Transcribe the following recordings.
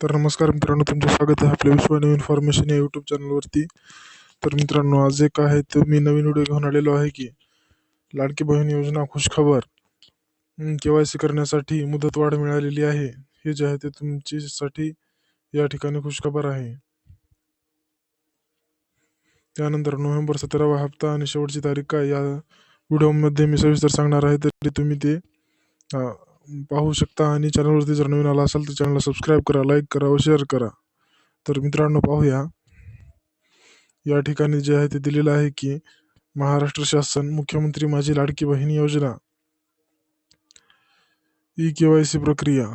तर नमस्कार मित्रांनो, तुमचं स्वागत आहे आपल्या विश्व न्यू इन्फॉर्मेशन या यूट्यूब चॅनलवरती. तर मित्रांनो, आज एक आहे तर मी नवीन व्हिडिओ घेऊन आलेलो आहे की लाडकी बहीण योजना खुशखबर. KYC करण्यासाठी मुदतवाढ मिळालेली आहे. हे जे आहे ते तुमच्यासाठी या ठिकाणी खुशखबर आहे. त्यानंतर नोव्हेंबर 17वा हप्ता आणि शेवटची तारीख काय या व्हिडिओमध्ये मी सविस्तर सांगणार आहे, तरी तुम्ही ते पाहू शकता. आणि चॅनलवरती जर नवीन आला असाल तर चॅनलला सबस्क्राईब करा, लाईक करा व शेअर करा. तर मित्रांनो, पाहूया. या ठिकाणी जे आहे ते दिलेलं आहे की महाराष्ट्र शासन मुख्यमंत्री माझी लाडकी बहीण योजना KYC प्रक्रिया.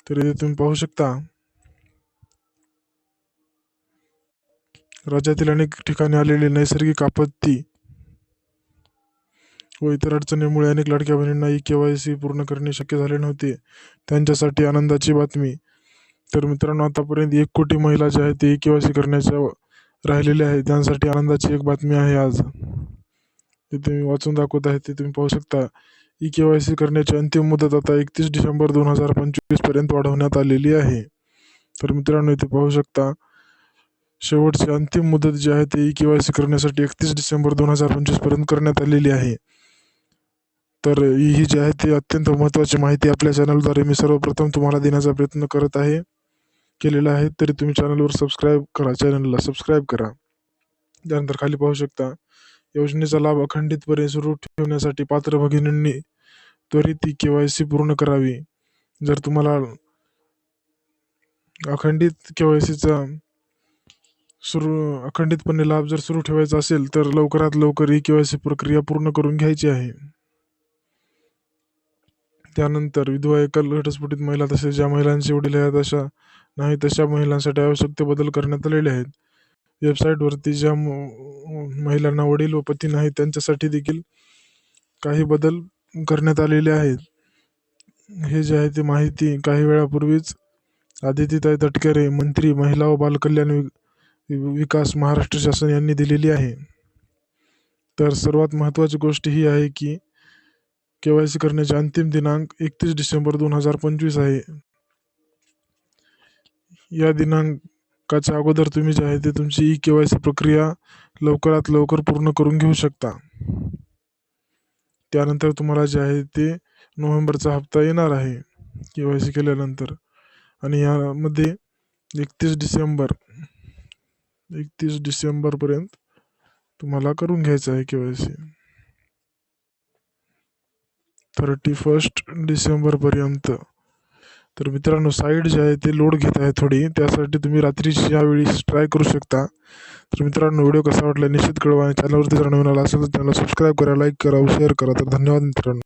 तर इथे तुम्ही पाहू शकता, राज्यातील अनेक ठिकाणी आलेली नैसर्गिक आपत्ती व इतर अडचणीमुळे अनेक लाडक्या बहिणींना KYC पूर्ण करणे शक्य झाले नव्हते. त्यांच्यासाठी आनंदाची बातमी. तर मित्रांनो, आतापर्यंत 1 कोटी महिला जे आहेत ते KYC करण्याच्या राहिलेल्या आहेत. त्यांसाठी आनंदाची एक बातमी आहे आज. ते तुम्ही वाचून दाखवत आहे ते तुम्ही पाहू शकता. KYC करण्याची अंतिम मुदत आता 31 डिसेंबर 2025 पर्यंत वाढवण्यात आलेली आहे. तर मित्रांनो, इथे पाहू शकता, शेवटची अंतिम मुदत जी आहे ते KYC करण्यासाठी 31 डिसेंबर 2025 पर्यंत करण्यात आलेली आहे. तर ही जी आहे ती अत्यंत महत्त्वाची माहिती आपल्या चॅनलद्वारे मी सर्वप्रथम तुम्हाला देण्याचा प्रयत्न केलेला आहे. तरी तुम्ही चॅनलला सबस्क्राईब करा. त्यानंतर खाली पाहू शकता, योजनेचा लाभ अखंडितपणे सुरू ठेवण्यासाठी पात्र भगिनींनी त्वरित KYC पूर्ण करावी. जर तुम्हाला अखंडितपणे लाभ जर सुरू ठेवायचा असेल तर लवकरात लवकर KYC प्रक्रिया पूर्ण करून घ्यायची आहे. त्यानंतर विधवा, एकल, घटस्फोटित महिला तसेच ज्या महिलांचे वडील आहेत तशा महिलांसाठी आवश्यक ते बदल करण्यात आलेले आहेत. वेबसाईटवरती ज्या महिलांना वडील व पती नाहीत त्यांच्यासाठी देखील काही बदल करण्यात आलेले आहेत. हे जे आहे ते माहिती काही वेळापूर्वीच आदितीताई तटकरे, मंत्री महिला व बालकल्याण विकास, महाराष्ट्र शासन यांनी दिलेली आहे. तर सर्वात महत्त्वाची गोष्ट ही आहे की KYC करण्याचे अंतिम दिनांक 31 डिसेंबर 2025 आहे. या दिनांकाच्या अगोदर तुम्ही जे आहे ते तुमची KYC प्रक्रिया लवकरात लवकर पूर्ण करून घेऊ शकता. त्यानंतर तुम्हाला जे आहे ते नोव्हेंबरचा हप्ता येणार आहे KYC केल्यानंतर. आणि यामध्ये 31 डिसेंबरपर्यंत तुम्हाला करून घ्यायचं आहे KYC. 31 डिसेंबरपर्यंत. तर मित्रांनो, साईट जे आहे ते लोड घेत आहे थोडी, त्यासाठी तुम्ही रात्रीची यावेळी ट्राय करू शकता. तर मित्रांनो, व्हिडिओ कसा वाटला निश्चित कळवा. आणि चॅनलवरती जर नवीन आला असेल तर चॅनलला सबस्क्राईब करा, लाईक करा व शेअर करा. तर धन्यवाद मित्रांनो.